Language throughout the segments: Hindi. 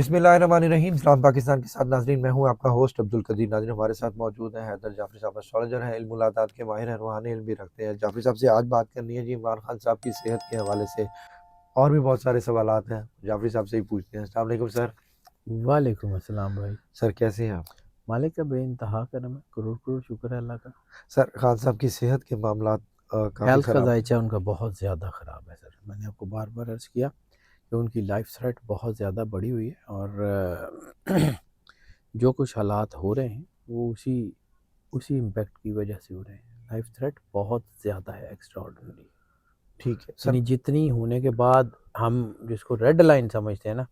बिस्मिल्लाहिर्रहमानिर्रहीम। सलाम पाकिस्तान के साथ नाजरीन, मैं हूं आपका होस्ट अब्दुल कदीर। नाजरीन, हमारे साथ मौजूद है हैदर जाफरी साहब, एस्ट्रोलॉजर हैं, इल्मुल आदात के माहिर हैं, रूहानी इल्म भी रखते हैं। जाफरी साहब से आज बात करनी है जी इमरान खान साहब की सेहत के हवाले से, और भी बहुत सारे सवालात हैं, जाफरी साहब से ही पूछते हैं। अस्सलाम वालेकुम सर। वालेकुम अस्सलाम भाई। सर कैसे हैं आप? मालिक का बेइंतहा करम है, करोड़ करोड़ शुक्र है अल्लाह का। सर खान साहब की सेहत के मामलात काफ़ी हेल्थ का ख़राब हैं। जायचा उनका बहुत ज़्यादा ख़राब है सर। मैंने आपको बार बार अर्ज़ किया कि उनकी लाइफ थ्रेट बहुत ज़्यादा बढ़ी हुई है, और जो कुछ हालात हो रहे हैं वो उसी उसी इम्पेक्ट की वजह से हो रहे हैं। लाइफ थ्रेट बहुत ज़्यादा है, एक्स्ट्रा ऑर्डिनरी। ठीक है सर। यानी जितनी होने के बाद हम जिसको रेड लाइन समझते हैं ना,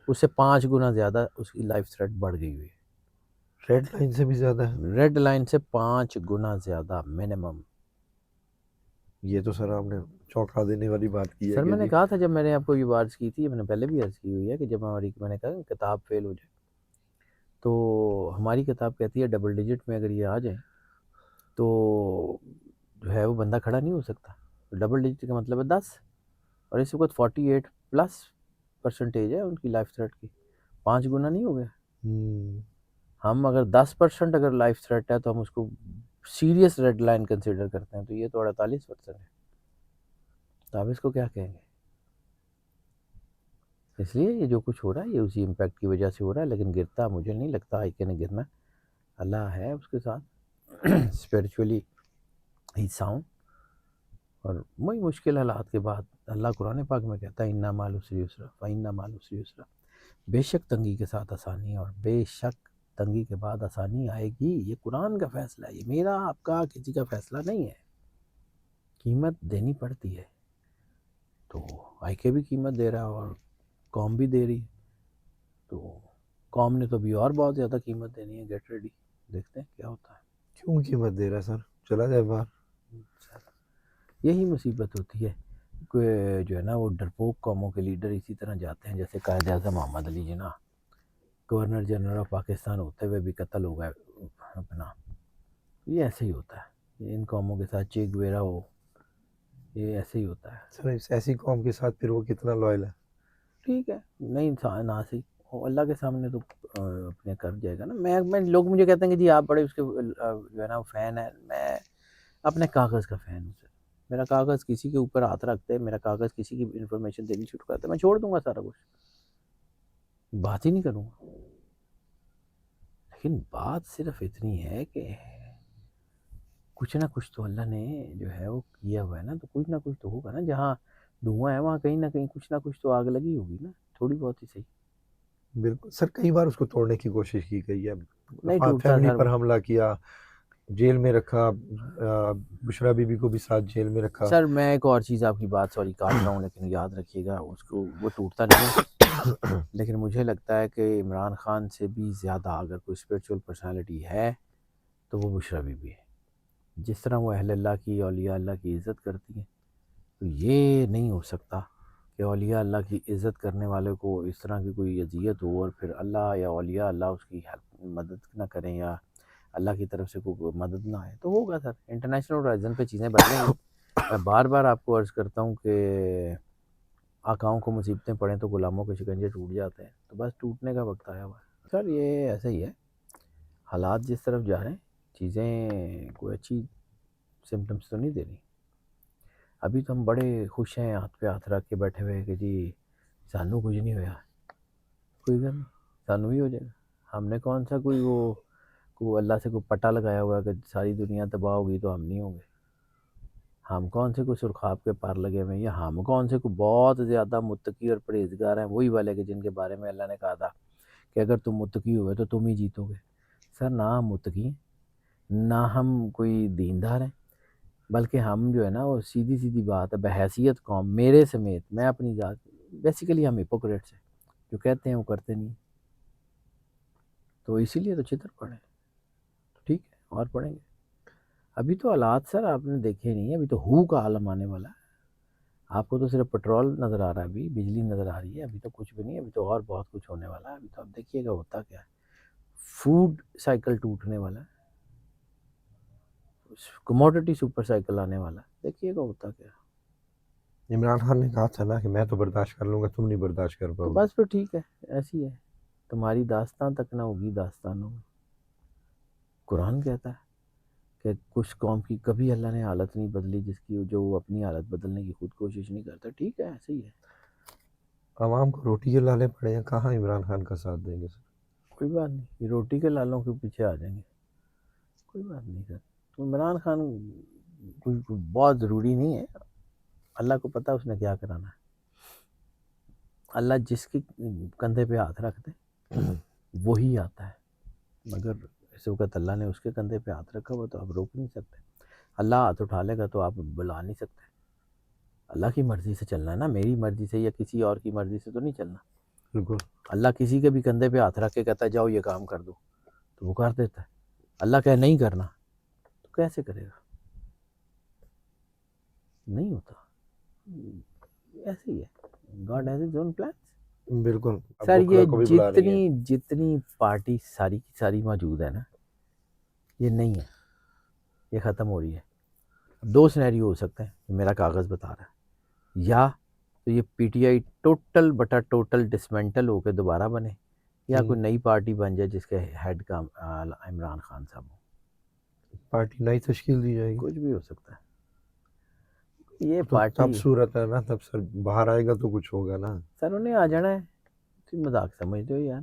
उससे 5 गुना ज़्यादा उसकी लाइफ थ्रेट बढ़ गई हुई है। रेड लाइन से भी ज़्यादा है? रेड लाइन से 5 गुना ज़्यादा मिनिमम। ये तो सर आपने चौंका देने वाली बात की है सर कि मैंने जी। कहा था, जब मैंने आपको ये बात की थी, मैंने पहले भी अर्ज़ की हुई है कि जब हमारी, मैंने कहा किताब फेल हो जाए तो हमारी किताब कहती है डबल डिजिट में अगर ये आ जाए तो जो है वो बंदा खड़ा नहीं हो सकता। तो डबल डिजिट का मतलब है 10, और इस वक्त 48+ % है उनकी लाइफ थ्रेट की। 5 गुना नहीं हो गया। हम अगर 10% अगर लाइफ थ्रेट है तो हम उसको सीरियस रेड लाइन कंसिडर करते हैं, तो ये तो 48% है। तो आप इसको क्या कहेंगे? इसलिए ये जो कुछ हो रहा है ये उसी इम्पैक्ट की वजह से हो रहा है, लेकिन गिरता मुझे नहीं लगता आइके ने गिरना। अल्लाह है उसके साथ स्पिरिचुअली ही साउंड। और वही मुश्किल हालात के बाद अल्लाह कुरान पाक में कहता है इन्ना माल उसरी युसरा फ़इन्ना माल उसरी युसरा। बेशक तंगी के साथ आसानी, और बेशक तंगी के बाद आसानी आएगी। ये कुरान का फैसला है, ये मेरा आपका किसी का फैसला नहीं है। कीमत देनी पड़ती है, तो आइके भी कीमत दे रहा है और कौम भी दे रही है। तो कौम ने तो अभी और बहुत ज़्यादा कीमत देनी है। गेट रेडी, देखते हैं क्या होता है। क्यों कीमत दे रहा है सर? चला जाए बाहर। यही मुसीबत होती है कि जो है ना वो डरपोक कौमों के लीडर इसी तरह जाते हैं, जैसे कायद आज़म Mohammad Ali Jinnah governor general of Pakistan होते हुए भी कत्ल हो गए अपना। ये ऐसे ही होता है इन कौमों के साथ। चे गुवेरा हो, ये ऐसे ही होता है। सर इस ऐसी कौम के साथ फिर वो कितना लॉयल है? ठीक है, नहीं इंसान ना सही वो अल्लाह के सामने तो अपने कर जाएगा ना। मैं लोग मुझे कहते हैं कि जी आप बड़े उसके जो है ना फ़ैन है। मैं अपने कागज़ का फ़ैन हूँ सर। मेरा कागज़ किसी के ऊपर हाथ रखते हैं, मेरा कागज़ किसी की इन्फॉर्मेशन देनी शुरू करता है, मैं छोड़ दूंगा सारा कुछ, बात ही नहीं करूँगा। लेकिन बात सिर्फ इतनी है कि कुछ ना कुछ तो अल्लाह ने जो है वो किया हुआ है ना, तो कुछ ना कुछ तो होगा ना। जहाँ धुआं है वहाँ कहीं ना कहीं कुछ ना कुछ तो आग लगी होगी ना, थोड़ी बहुत ही सही। बिल्कुल सर, कई बार उसको तोड़ने की कोशिश की गई है। नहीं टूटता फैमिली सर पर वो। हमला किया, जेल में रखा, बुशरा बीबी को भी साथ जेल में रखा। सर मैं एक और चीज़ आपकी बात सॉरी काट रहा हूँ, लेकिन याद रखिएगा उसको, वो टूटता नहीं है। लेकिन मुझे लगता है कि इमरान खान से भी ज़्यादा अगर कोई स्पिरिचुअल पर्सनालिटी है तो वो बुशरा बीबी है। जिस तरह वो अहले अल्लाह की, औलिया अल्लाह की इज़्ज़त करती है, तो ये नहीं हो सकता कि औलिया अल्लाह की इज़्ज़त करने वाले को इस तरह की कोई अजियत हो और फिर अल्लाह या औलिया अल्लाह उसकी हेल्प मदद ना करें, या अल्लाह की तरफ से कोई मदद ना आए। तो होगा सर, इंटरनेशनल होराइज़न पे चीज़ें बदलेंगी। मैं बार बार आपको अर्ज़ करता हूँ कि आकाओं को मुसीबतें पड़ें तो गुलामों के शिकंजे टूट जाते हैं, तो बस टूटने का वक्त आया हुआ है सर। ये ऐसा ही है, हालात जिस तरफ जा रहे हैं, चीज़ें कोई अच्छी सिम्टम्स तो नहीं दे रही। अभी तो हम बड़े खुश हैं, हाथ पे हाथ रख के बैठे हुए कि जी सानू कुछ नहीं होया। कोई गल नहीं, सानू ही हो जाएगा। हमने कौन सा को अल्लाह से कोई पट्टा लगाया हुआ है कि सारी दुनिया तबाह होगी तो हम नहीं होंगे। हम कौन से कोई सुरखाब के पार लगे हुए हैं, या हम कौन से को बहुत ज़्यादा मुत्तकी और परहेजगार हैं, वही वाले के जिनके बारे में अल्लाह ने कहा था कि अगर तुम मुत्तकी हुए तो तुम ही जीतोगे। सर ना हम मुत्तकी हैं, ना हम कोई दीनदार हैं, बल्कि हम जो है ना वो सीधी सीधी बात है, बहैसियत कौम मेरे समेत, मैं अपनी ज़ात, बेसिकली हम हिपोक्रेट्स हैं, जो कहते हैं वो करते नहीं। तो इसीलिए तो चितर पड़े। तो ठीक है, और पढ़ेंगे। अभी तो हालात सर आपने देखे नहीं है, अभी तो हू का आलम आने वाला है। आपको तो सिर्फ पेट्रोल नज़र आ रहा है, अभी बिजली नज़र आ रही है, अभी तो कुछ भी नहीं। अभी तो और बहुत कुछ होने वाला है। अभी तो आप देखिएगा होता क्या है। फूड साइकिल टूटने वाला है, कमोडिटी सुपर साइकिल आने वाला है, देखिएगा होता क्या है। इमरान खान ने कहा था ना कि मैं तो बर्दाश्त कर लूंगा, तुम नहीं बर्दाश्त कर तो पाओगे। बस फिर ठीक है, ऐसी है। तुम्हारी दास्तां तक ना होगी दास्तानों में। कुरान कहता है कि कुछ कौम की कभी अल्लाह ने हालत नहीं बदली जिसकी जो वो अपनी हालत बदलने की खुद कोशिश नहीं करता। ठीक है, ऐसे ही है। आवाम को रोटी के लाले पड़े हैं, कहाँ इमरान खान का साथ देंगे सर? कोई बात नहीं, ये रोटी के लालों के पीछे आ जाएंगे। कोई बात नहीं सर। तो इमरान खान कोई बहुत ज़रूरी नहीं है। अल्लाह को पता है उसने क्या कराना है। अल्लाह जिसके कंधे पे हाथ रख दे वही आता है। मगर इस वक्त अल्लाह ने उसके कंधे पे हाथ रखा हुआ तो आप रोक नहीं सकते। अल्लाह हाथ उठा लेगा तो आप बुला नहीं सकते। अल्लाह की मर्ज़ी से चलना है ना, मेरी मर्ज़ी से या किसी और की मर्ज़ी से तो नहीं चलना। बिल्कुल। अल्लाह किसी के भी कंधे पे हाथ रख के कहता है जाओ ये काम कर दो तो वो कर देता है। अल्लाह कहे नहीं करना तो कैसे करेगा? नहीं होता। ऐसे ही है। God has his own plans. बिल्कुल, अब सर बुखला ये को भी बुला रही है। जितनी जितनी पार्टी सारी की सारी मौजूद है ना, ये नहीं है, ये ख़त्म हो रही है। अब दो सिनेरियो हो सकते हैं जो मेरा कागज़ बता रहा है। या तो ये पीटीआई टोटल बटा टोटल डिसमेंटल होकर दोबारा बने, या कोई नई पार्टी बन जाए जिसके हेड का इमरान खान साहब हो। पार्टी नई तश्कील दी जाएगी। कुछ भी हो सकता है। ये तो पार्टी तब सूरत है ना, तब सर बाहर आएगा तो कुछ होगा ना। सर उन्हें आ जाना है। तुम मजाक समझते हो यार?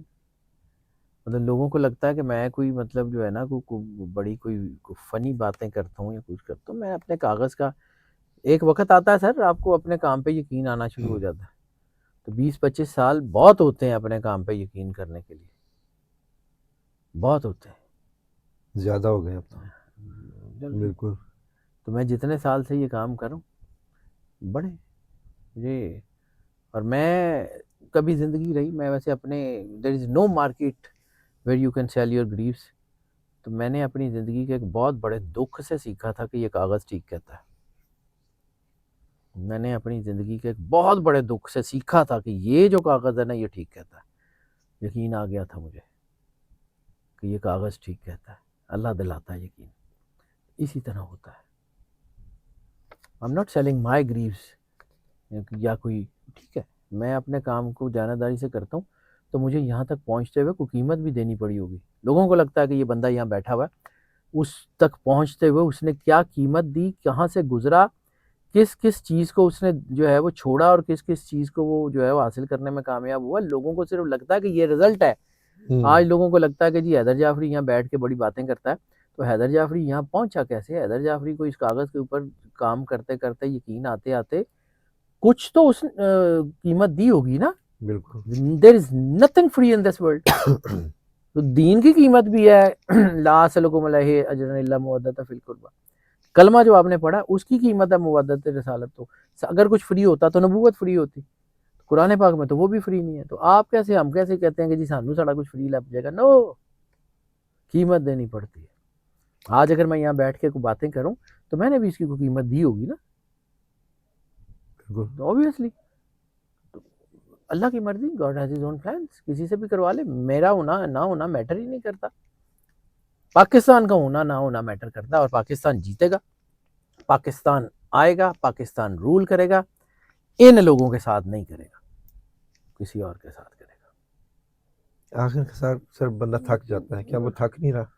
मतलब लोगों को लगता है कि मैं कोई मतलब जो है ना बड़ी कोई फनी बातें करता हूँ या कुछ करता हूँ। मैं अपने कागज़ का एक वक्त आता है सर आपको अपने काम पे यकीन आना शुरू हो जाता है। तो 20-25 साल बहुत होते हैं अपने काम पे यकीन करने के लिए, बहुत होते हैं। ज्यादा हो गए अब तो। जल्दी। बिल्कुल। तो मैं जितने साल से ये काम करूँ बड़े ये, और मैं कभी ज़िंदगी रही मैं वैसे अपने there is no market where you can sell your grieves. तो मैंने अपनी ज़िंदगी के एक बहुत बड़े दुख से सीखा था कि ये कागज़ ठीक कहता है। मैंने अपनी ज़िंदगी के एक बहुत बड़े दुख से सीखा था कि ये जो कागज़ है ना ये ठीक कहता है। यकीन आ गया था मुझे कि ये कागज़ ठीक कहता है। अल्लाह दिलाता है यकीन। इसी तरह होता है। I am not selling my Greaves या कोई, ठीक है, मैं अपने काम को जानदारी से करता हूँ। तो मुझे यहाँ तक पहुँचते हुए कोई कीमत भी देनी पड़ी होगी। लोगों को लगता है कि ये बंदा यहाँ बैठा हुआ है, उस तक पहुँचते हुए उसने क्या कीमत दी, कहाँ से गुजरा, किस किस चीज़ को उसने जो है वो छोड़ा और किस किस चीज़ को वो जो है वो हासिल करने में कामयाब हुआ। लोगों को सिर्फ लगता है कि ये रिजल्ट है। आज लोगों को लगता है कि जी हैदर जाफरी यहाँ बैठ के बड़ी बातें करता है। तो हैदर जाफरी यहाँ पहुंचा कैसे? हैदर जाफरी को इस कागज़ के ऊपर काम करते करते यकीन आते आते कुछ तो उस कीमत दी होगी ना। बिल्कुल। There is nothing free in this world. तो दीन की कीमत भी है। ला असलकुम अलैहि अजरन इल्ला मवद्दत फिल कुर्बा। कलमा जो आपने पढ़ा उसकी कीमत है मुवद्दत रिसालत। तो अगर कुछ फ्री होता तो नबूवत फ्री होती। कुरान पाक में तो वो भी फ्री नहीं है। तो आप कैसे, हम कैसे कहते हैं कि जी सानू सारा कुछ फ्री लग जाएगा? नो, कीमत देनी पड़ती है। आज अगर मैं यहाँ बैठ के कोई बातें करूं तो मैंने भी इसकी कोई कीमत दी होगी ना, बिल्कुल। ऑब्वियसली। तो अल्लाह की मर्जी, God has his own plans. किसी से भी करवा ले, मेरा होना ना होना मैटर ही नहीं करता। पाकिस्तान का होना ना होना मैटर करता है। और पाकिस्तान जीतेगा, पाकिस्तान आएगा, पाकिस्तान रूल करेगा। इन लोगों के साथ नहीं करेगा, किसी और के साथ करेगा। आखिर सर सर बंदा थक जाता है, क्या वो थक नहीं रहा?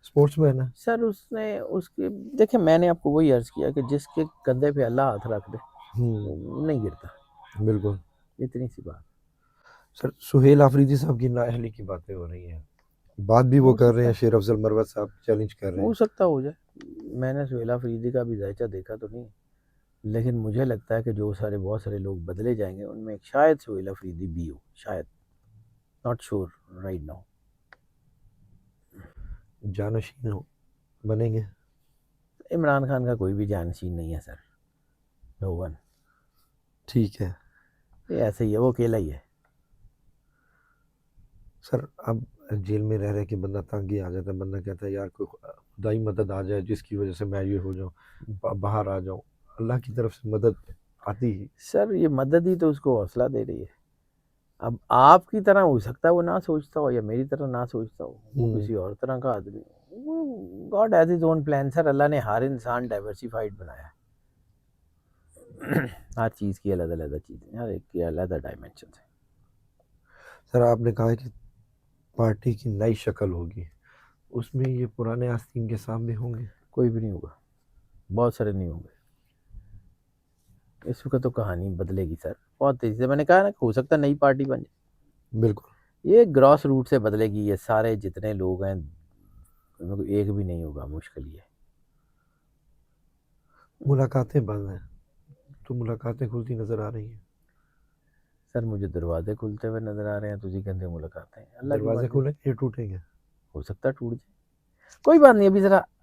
स्पोर्ट्समैन है। सर उसने उसके देखिए, मैंने आपको वही अर्ज किया कि जिसके कंधे पे अल्लाह हाथ रख दे वो नहीं गिरता। बिल्कुल। इतनी सी बात। सर सुहेल आफरीदी साहब की नाअहली की बातें हो रही हैं, बात भी वो हो कर सकता रहे हैं, है, शेर अफजल मरवत साहब चैलेंज कर रहे हो हैं। सकता हो जाए। मैंने सुहेला फरीदी का भी जायचा देखा तो नहीं, लेकिन मुझे लगता है कि जो सारे बहुत सारे लोग बदले जाएंगे उनमें एक शायद सुहेला फरीदी भी हो, शायद। Not sure right now. जानशीन हो बनेंगे। इमरान खान का कोई भी जानशीन नहीं है सर, नो वन। ठीक है ये ऐसे ही है, वो अकेला ही है। सर। अब जेल में रह रहे कि बंदा तंग ही आ जाता है, बंदा कहता है यार कोई खुदाई मदद आ जाए जिसकी वजह से मैं ये हो जाऊँ, बाहर आ जाऊँ। अल्लाह की तरफ से मदद आती ही। सर ये मदद ही तो उसको हौसला दे रही है। अब आपकी तरह हो सकता है वो ना सोचता हो, या मेरी तरह ना सोचता हो, वो किसी और तरह का आदमी हो। God has his own plan sir. Allah ने हर इंसान डाइवर्सिफाइड बनाया है। हर चीज़ की अलग अलग चीज़ें, हर एक की अलग डायमेंशन है। सर आपने कहा कि पार्टी की नई शक्ल होगी, उसमें ये पुराने आस्तीन के सामने होंगे? कोई भी नहीं होगा, बहुत सारे नहीं होंगे। इस वक्त तो कहानी बदलेगी सर, बहुत तेजी से। मैंने कहा ना, हो सकता है नई पार्टी बन जाए। बिल्कुल। ये ग्रॉस रूट से बदलेगी। ये सारे जितने लोग हैं उनमें कोई एक भी नहीं होगा, मुश्किल ही है। मुलाकातें बंद हैं, तो मुलाकातें खुलती नजर आ रही हैं। सर मुझे दरवाजे खुलते हुए नजर आ रहे हैं, तुझे कहते मुलाकातें हैं, अल्लाह की दरवाजे मर्जी। खुले ये टूटेंगे। हो सकता है टूट जाए, कोई बात नहीं।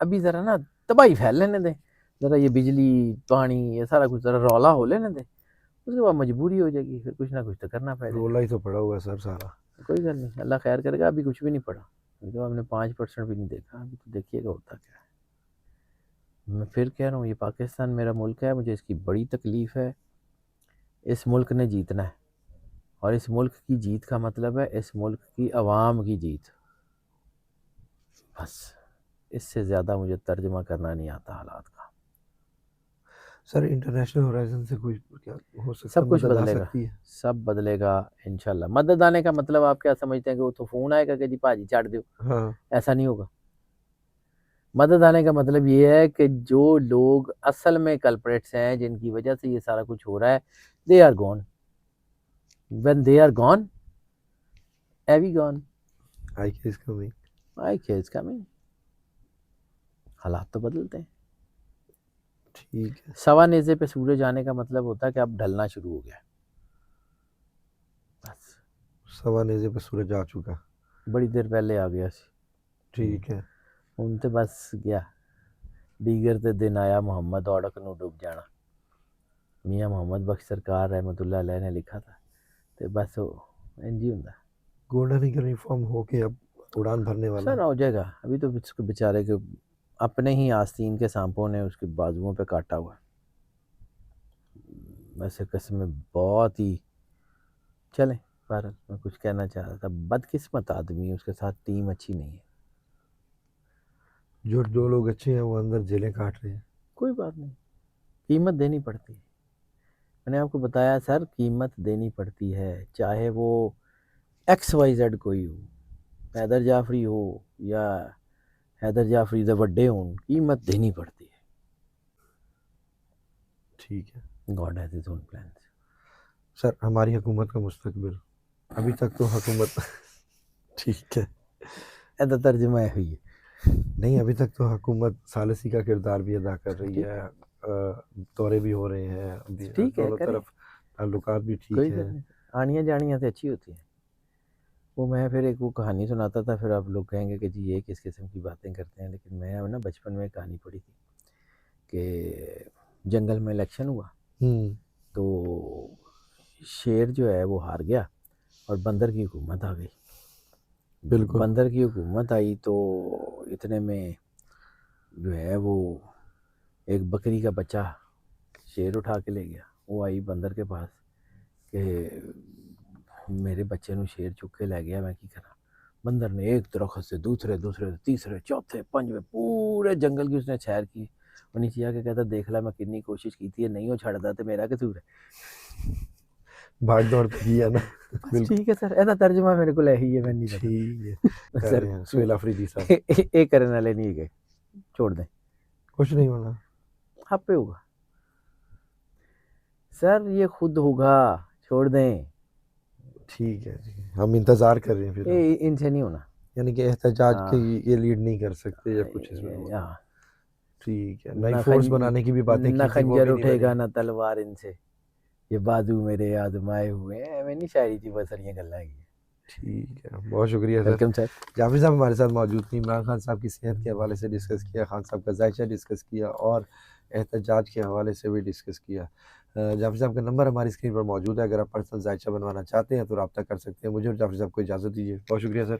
अभी ज़रा ना तबाही फैल लेने दें। ज़रा ये बिजली पानी ये सारा कुछ ज़रा रौला हो लेने दें, उसके बाद मजबूरी हो जाएगी, फिर कुछ ना कुछ तो करना पड़ेगा। रोला ही तो पड़ा हुआ है सर सारा। कोई गल नहीं, अल्लाह खैर करेगा। अभी कुछ भी नहीं पड़ा, अभी तो आपने 5% भी नहीं देखा। अभी तो देखिएगा होता क्या है। मैं फिर कह रहा हूँ, ये पाकिस्तान मेरा मुल्क है, मुझे इसकी बड़ी तकलीफ़ है। इस मुल्क ने जीतना है, और इस मुल्क की जीत का मतलब है इस मुल्क की आवाम की जीत। बस इससे ज़्यादा मुझे तर्जमा करना नहीं आता हालात का। सर इंटरनेशनल होराइजन से कोई क्या हो सकता सब है, कुछ मदद आ बदलेगा, सकती है? सब बदलेगा इंशाल्लाह। मदद आने का मतलब आप क्या समझते हैं कि वो तो फ़ोन आएगा कि जी भाजी छड़ दो? हाँ। ऐसा नहीं होगा। मदद आने का मतलब ये है कि जो लोग असल में कल्प्रेट्स हैं, जिनकी वजह से ये सारा कुछ हो रहा है, they are gone. When they are gone, एवी गॉन, आई के इसका भी। I care is coming. हालात तो बदलते हैं। ठीक है। सवा नेज़े पे सूरज आने का मतलब होता है कि अब ढलना शुरू हो गया। बस सवा नेज़े पे सूरज आ चुका। बड़ी देर पहले आ गया सी। ठीक है। ਹੁਣ ਤੇ बस गया दीगर ते दिन आया मोहम्मद औड़क नू डूब जाना। मियाँ मोहम्मद बख्श सरकार रहमतुल्लाह अलैह ने लिखा था। तो बस वो इंज ही होंदा। गोल्डन ईगल रिफॉर्म होके अब उड़ान भरने वाला सर है। हो जाएगा। अभी तो उसके बेचारे के अपने ही आस्तीन के सांपों ने उसके बाजुओं पे काटा हुआ है। वैसे कसम बहुत ही चले। पर मैं कुछ कहना चाह रहा था, बदकिस्मत आदमी है, उसके साथ टीम अच्छी नहीं है। जो लोग अच्छे हैं वो अंदर जेलें काट रहे हैं। कोई बात नहीं, कीमत देनी पड़ती है। मैंने आपको बताया सर, कीमत देनी पड़ती है, चाहे वो XYZ कोई हो, हैदर जाफरी हो या हैदर जाफरी दे वड्डे होन, कीमत देनी पड़ती है। ठीक है। God has his own plans. Sir हमारी हुकूमत का मुस्तकबिल, अभी तक तो हुकूमत ठीक है। ऐसा तर्जुमा है हुई है। नहीं, अभी तक तो हुकूमत सालिसी का किरदार भी अदा कर रही ठीक है। दौरे भी हो रहे हैं अभी, ठीक है, दोनों करें, तरफ ताल्लुकात भी ठीक कोई है। गल नहीं। आनियाँ जानियाँ तो अच्छी होती हैं। वो मैं फिर एक वो कहानी सुनाता था, फिर आप लोग कहेंगे कि जी ये किस किस्म की बातें करते हैं। लेकिन मैं ना बचपन में एक कहानी पढ़ी थी कि जंगल में इलेक्शन हुआ, तो शेर जो है वो हार गया और बंदर की हुकूमत आ गई। बिल्कुल। बंदर की हुकूमत आई तो इतने में जो है वो एक बकरी का बच्चा शेर उठा के ले गया। वो आई बंदर के पास कि मेरे बच्चे ਨੂੰ शेर चुक के लै गया, मैं की करा। बंदर ने एक दरख्त से दूसरे दूसरे तीसरे चौथे पंजवें पूरे जंगल की उसने सैर की। वो नीचे आके कहता देख ला मैं कितनी कोशिश की थी, नहीं वो छड़दा तो मेरा कसूर है। भाग दौड़ तो किया ना। बस बिल्कुल। ठीक है सर, ऐसा तर्जुमा मेरे को यही है, मैं नहीं पता ठीक है। कर सर। रहे हैं सुहेल अफरीदी साहब। एक करने वाले नहीं गए, छोड़ दें, कुछ नहीं होना। आप पे होगा सर, ये खुद होगा, छोड़ दें। ठीक है जी, हम इंतजार कर रहे हैं फिर। ये इनसे नहीं होना। यानी कि एहतजाज हाँ, के ये लीड नहीं कर सकते या कुछ इसमें होगा। हाँ, ठीक है। नई फोर्स बनाने की भी बातें न की थी, वो खंजर भी नहीं उठेगा बनी। न तलवार इनसे, ये बाजू मेरे आजमाए हुए हैं। मैं नहीं शायरी थी, बस सारियां गल्लां की। ठीक है, बहुत शुक्रिया सर। Welcome sir. जाफरी साहब हमारे साथ मौजूद थे। इमरान खान साहब की सेहत के हवाले से डिस्कस किया, खान साहब का जायचा डिस्कस किया और एहतजाज के हवाले से भी डिस्कस किया। जाफरी साहब का नंबर हमारी स्क्रीन पर मौजूद है, अगर आप पर्सनल जायचा बनवाना चाहते हैं तो रब्ता कर सकते हैं। मुझे और जाफरी साहब को इजाज़त दीजिए। बहुत शुक्रिया सर।